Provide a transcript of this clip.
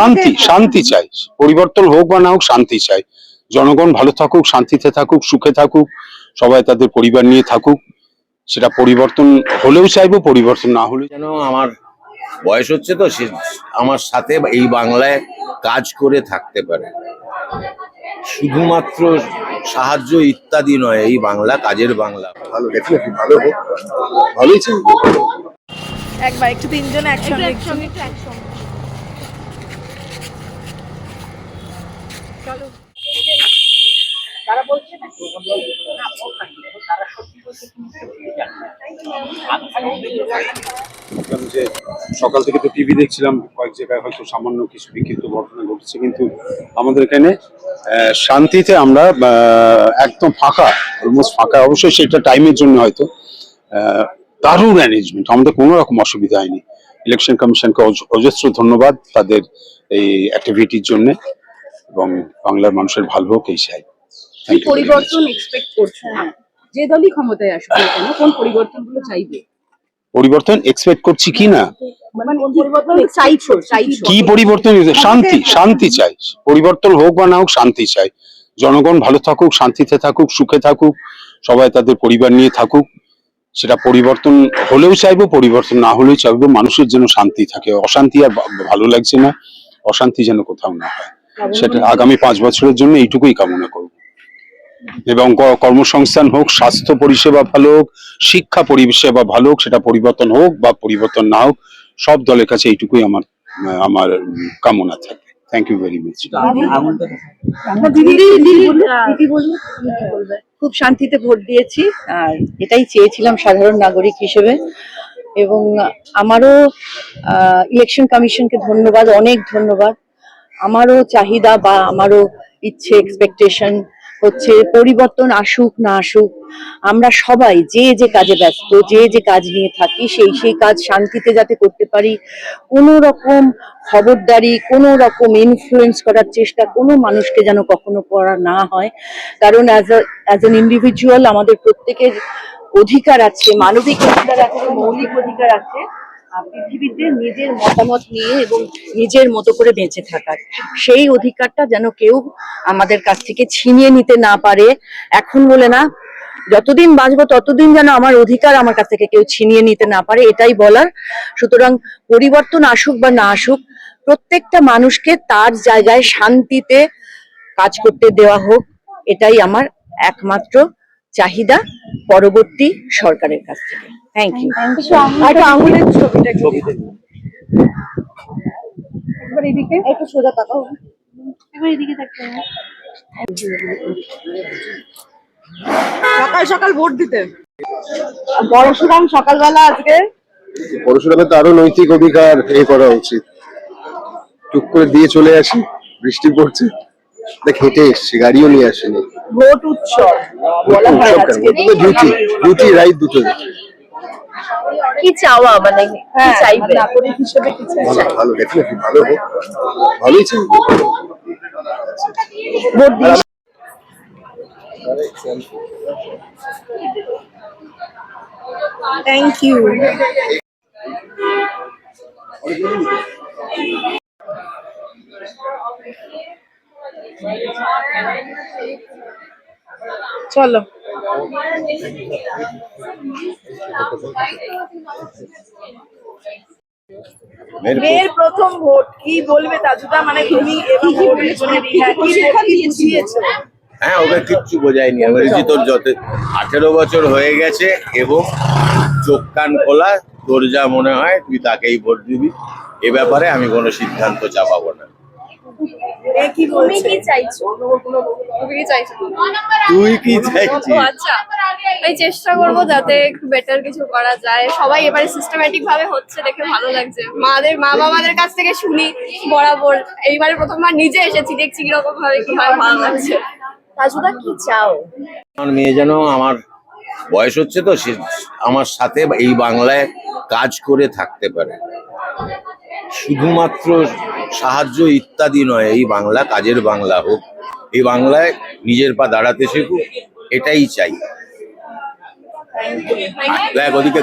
শান্তি শান্তি চাই, পরিবর্তন হোক বা না হোক শান্তি চাই। জনগণ ভালো থাকুক, শান্তিতে থাকুক, সুখে থাকুক, সবাই তাদের পরিবার নিয়ে থাকুক। সেটা পরিবর্তন হলেও চাইবো, পরিবর্তন না হলেও। যেন আমার বয়স হচ্ছে তো সে আমার সাথে এই বাংলায় কাজ করে থাকতে পারে, শুধুমাত্র সাহায্য ইত্যাদি নয়, এই বাংলা কাজের বাংলা। ভালো, ডেফিনেটলি ভালো হোক, ভালোই চাই। একবার একটু তিনজন একসঙ্গে চলো। যে সকাল থেকে তো টিভি দেখছিলাম, কয়েক জায়গায় হয়তো সামান্য কিছু বিক্ষিপ্ত ঘটনা ঘটেছে, কিন্তু আমাদের এখানে শান্তিতে আমরা একদম ফাঁকা, অলমোস্ট ফাঁকা। অবশ্যই সেটা টাইমের জন্য হয়তো দারুণ অ্যারেঞ্জমেন্ট, আমাদের কোনো রকম অসুবিধা হয়নি। ইলেকশন কমিশনকে অজস্র ধন্যবাদ তাদের এই অ্যাক্টিভিটির জন্য, এবং বাংলার মানুষের ভালো হোক এই চাই। পরিবর্তন এক্সপেক্ট করছো? যে দলই ক্ষমতায় আসবে কেন, কোন পরিবর্তনগুলো চাইবে? পরিবর্তন এক্সপেক্ট করছি কি না, মানে পরিবর্তন চাইছো? কি পরিবর্তন? শান্তি, শান্তি চাই। পরিবর্তন হোক বা না হোক শান্তি চাই। জনগণ ভালো থাকুক, শান্তিতে থাকুক, সুখে থাকুক, সবাই তাদের পরিবার নিয়ে থাকুক। সেটা পরিবর্তন হলেও চাইবো, পরিবর্তন না হলেও চাইবো। মানুষের যেন শান্তি থাকে, অশান্তি আর ভালো লাগছে না, অশান্তি যেন কোথাও না হয়। সেটা আগামী 5 বছরের জন্য এইটুকুই কামনা করব। এবং কর্মসংস্থান হোক, স্বাস্থ্য পরিষেবা ভালো হোক, শিক্ষা পরিষেবা ভালো হোক, সেটা পরিবর্তন হোক বা পরিবর্তন না হোক, সব দলের কাছে এইটুকুই আমার কামনা থাকে। Thank you very much. খুব শান্তিতে ভোট দিয়েছি, আর এটাই চেয়েছিলাম সাধারণ নাগরিক হিসেবে। এবং আমারও ইলেকশন কমিশনকে ধন্যবাদ, অনেক ধন্যবাদ। আমারও চাহিদা বা আমারও ইচ্ছে, এক্সপেকটেশন হচ্ছে পরিবর্তন আসুক না আসুক, আমরা সবাই যে যে কাজে ব্যস্ত, যে যে কাজ নিয়ে থাকি, সেই কাজ শান্তিতে যাতে করতে পারি। কোনো রকম খবরদারি, কোনো রকম ইনফ্লুয়েন্স করার চেষ্টা কোনো মানুষকে যেন কখনো করা না হয়। কারণ অ্যাজ অ্যান ইন্ডিভিজুয়াল আমাদের প্রত্যেকের অধিকার আছে, মানবিক অধিকার আছে, মৌলিক অধিকার আছে পৃথিবীতে নিজের মতামত নিয়ে এবং নিজের মতো করে বেঁচে থাকার। সেই অধিকারটা যেন কেউ আমাদের কাছ থেকে ছিনিয়ে নিতে না পারে। এখন বলে না, যতদিন বাঁচবো ততদিন যেন আমার অধিকার আমার কাছ থেকে কেউ ছিনিয়ে নিতে না পারে, এটাই বলার। সুতরাং পরিবর্তন আসুক বা না আসুক, প্রত্যেকটা মানুষকে তার জায়গায় শান্তিতে কাজ করতে দেওয়া হোক, এটাই আমার একমাত্র চাহিদা পরবর্তী সরকারের কাছ থেকে। Thank you. আঙুলের ছবিটা একবার এদিকে একটু সোজা তাকাও, একবার এদিকে থাকতে হবে। সকাল সকাল ভোট দিতে পরশুরাম সকালবেলা আজকে পরশুরামে তো আরো নৈতিক অধিকার করা উচিত। টুক করে দিয়ে চলে আসি, বৃষ্টি পড়ছে, দেখ হেঁটে এসছি, গাড়িও নিয়ে আসিনি। ভোট উৎসব বলা হয় আজকে। ডিউটি রাইট দুটো। কি চাওয়া, মানে কি চাইবে নাগরিক হিসেবে? কি চাই? ভালো, ডেফিনেটলি ভালো হোক, ভালোই চাই। ভোট দিয়ে থ্যাংক ইউ। চলো। মেয়ের প্রথম ভোট, কি বলবে তাজুদা? মানে তুমি হ্যাঁ, ওকে কিচ্ছু বোঝায়নি। আমি বলেছি তোর যত 18 বছর হয়ে গেছে এবং চোখ কান খোলা, তোর যা মনে হয় তুই তাকেই ভোট দিবি। এ ব্যাপারে আমি কোনো সিদ্ধান্ত চাপাবো না। তুমি কি চাইছো? তুই কি চাইছিস? আচ্ছা, আমি চেষ্টা করবো যাতে একটু বেটার কিছু করা যায়। সবাই এবারে সিস্টেম্যাটিক ভাবে হচ্ছে দেখে ভালো লাগছে। মা বাবাদের কাছ থেকে শুনি বরাবর, এইবারে প্রথমবার নিজে এসেছি, দেখছি কিরকম ভাবে কি হয়, ভালো লাগছে। তাজুদা কি চাও? আমার মেয়ে যেন আমার বয়স হচ্ছে তো সে আমার সাথে এই বাংলায় কাজ করে থাকতে পারে, শুধুমাত্র সাহায্য ইত্যাদি নয়, এই বাংলা কাজের বাংলা হোক, এই বাংলায় নিজের পা দাঁড়াতে শিখুক, এটাই চাই। দেখ ওদিকে